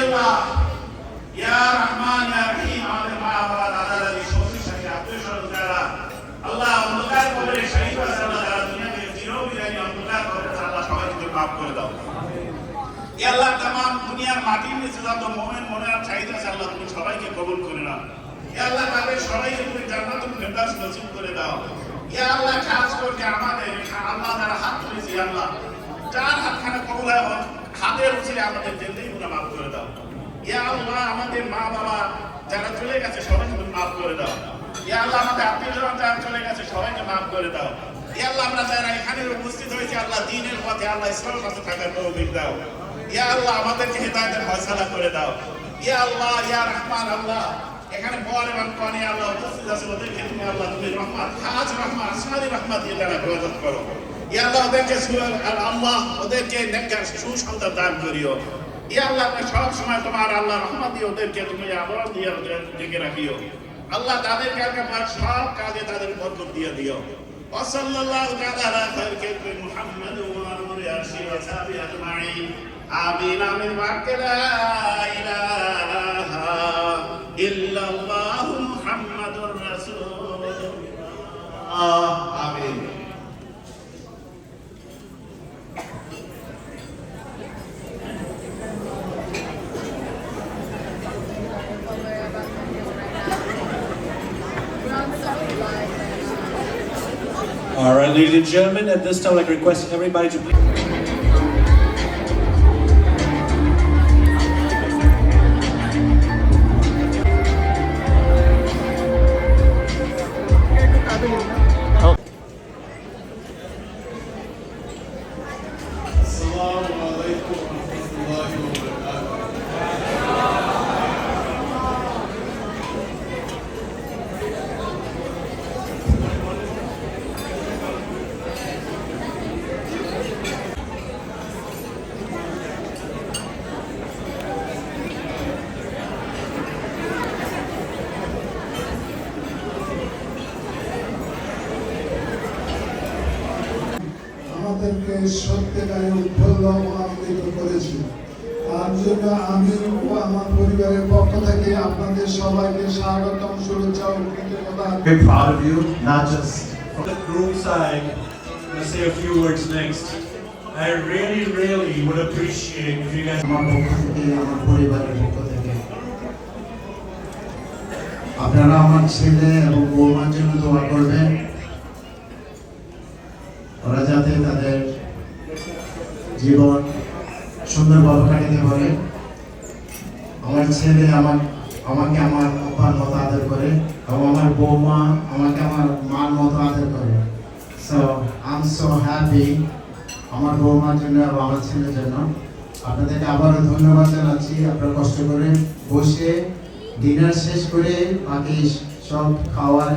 আল্লাহ ইয়া রহমান ইয়া রহিম আমাদের মা বাবা দাদা দাদি শ্বশুর শাশুড়ি আত্মীয় স্বজন যারা আল্লাহ অন্ধকার কবরে শহীদ হয়েছে আল্লাহ যারা দুনিয়াতে চিরবিদায়ী অন্ধকার কবরে আল্লাহ সবাইকে মাফ করে দাও। ইয়া আল্লাহ तमाम দুনিয়ার মাটির নিচে যত মুমিন মুমিনাত শহীদ আছে আল্লাহ তুমি সবাইকে কবুল করে নাও। ইয়া আল্লাহ তাদের সবাইকে তুমি জান্নাতুল ফেরদাউস নসিব করে দাও। ইয়া আল্লাহ খাস করে আমাদের আল্লাহ যারা হাত তুলেছে আল্লাহ যার হাতখানে কবুল হয় হাতের উচিলে আমাদের জিন্দেগি গুনাহ মাফ করে দাও। ইয়া আল্লাহ আমাদের মা বাবা যারা চলে গেছে সবাইকে তুমি মাফ করে দাও। ইয়া আল্লাহ আমাদের আত্মীয়স্বজন যারা চলে গেছে সবাইকে মাফ করে দাও। ইয়া আল্লাহ আমরা যারা এখানে উপস্থিত হয়েছি আল্লাহ দ্বীনের পথে আল্লাহ ইসলামের পথে থাকার তৌফিক দাও। ইয়া আল্লাহ আমাদেরকে হেদায়েতের ফয়সালা করে দাও। ইয়া আল্লাহ ইয়া রহমান আল্লাহ এখানে বর এবং কনে আল্লাহ উপস্থিত আছে ওদেরকে তুমি আল্লাহ তুমি রহমত খাস রহমত আসমানি রহমত দিয়ে তারা ইবাদত করো। ইয়া আল্লাহ ওদেরকে আল্লাহ ওদেরকে নেককার সুসন্তান দান করিও। ইয়া আল্লাহ সব সময় তোমার আল্লাহ রহমত দিয়ে ওদেরকে তুমি আবার দিয়ে ডেকে রাখিও। আল্লাহ তাদেরকে একবার সব কাজে তাদের বরকত দিয়ে দিও। ওয়াসাল্লাল্লাহু তাআলা আলা খায়রি মুহাম্মাদ ওয়া আলিহি ওয়া সাহবিহি আজমাইন। আমিন আমিন ওয়া লা ইলাহা ইল্লাল্লাহু মুহাম্মাদুর রাসূলুল্লাহ। আমিন। All right, ladies and gentlemen, at this time, I'd like to request everybody to please. আমাদেরকে সত্যিকারে উৎফুল্ল ও আনন্দিত করেছে। তার জন্য আমি ও আমার পরিবারের পক্ষ থেকে আপনাদের সবাইকে স্বাগতম, শুভেচ্ছা ও কৃতজ্ঞতা। We're proud of you, not just From the groom side, I'm going to say a few words next. I really would appreciate if you guys. আমার পক্ষ থেকে, আমার পরিবারের পক্ষ থেকে আপনারা আমার ছেলে এবং বৌমার জন্য দোয়া করবেন, ওরা যাতে তাদের জীবন সুন্দরভাবে কাটাতে পারে। আমার ছেলে আমাকে আমার আব্বার মতো আদর করে এবং আমার বৌমা আমাকে আমার মার মতো আদর করে। So I am so happy আমার বৌমার জন্য এবং আমার ছেলের জন্য। আপনাদেরকে আবারও ধন্যবাদ জানাচ্ছি। আপনারা কষ্ট করে বসে ডিনার শেষ করে বাকি সব খাওয়ার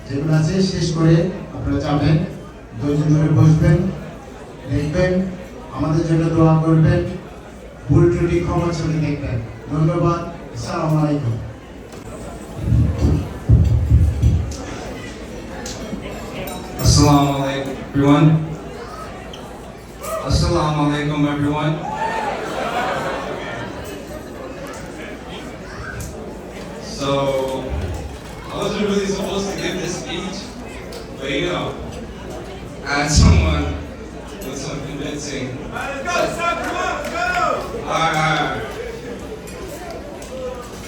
যেগুলো আছে শেষ করে আপনারা যাবেন, ধৈর্য ধরে বসবেন, দেখবেন, আমাদের জন্য দোয়া করবেন, ভুল ত্রুটি ক্ষমা চলে দেখবেন। ধন্যবাদ। আসসালামু আলাইকুম। Assalamu alaikum everyone. Assalamu alaikum everyone. So I wasn't really supposed to give this speech, but you know, as someone with some convincing. Let's go, come on, go! Alright.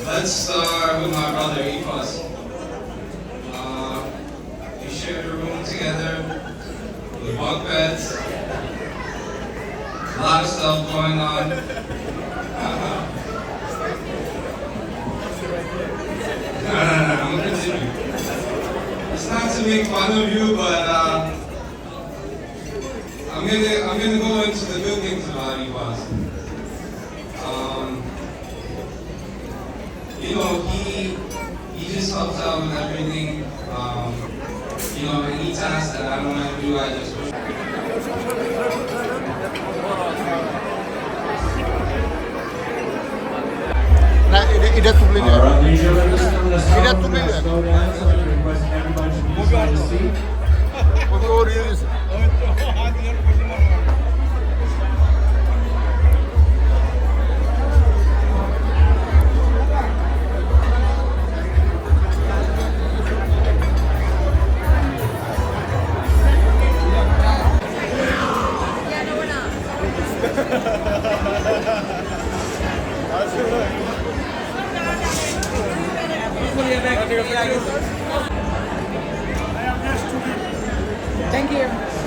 Let's start with my brother Ifas. We shared a room together with bunk beds, a lot of stuff going on. No, I'm gonna continue. It's not to make fun of you, but I'm gonna go into the good things about Ifas. You know, he just helps out with everything. You know, any task that I don't want to do, I just push. এটা তুলে All right, ladies and gentlemen, this is the sound. We're going to slow down, so I'm requesting everybody to please have a seat. Thank you.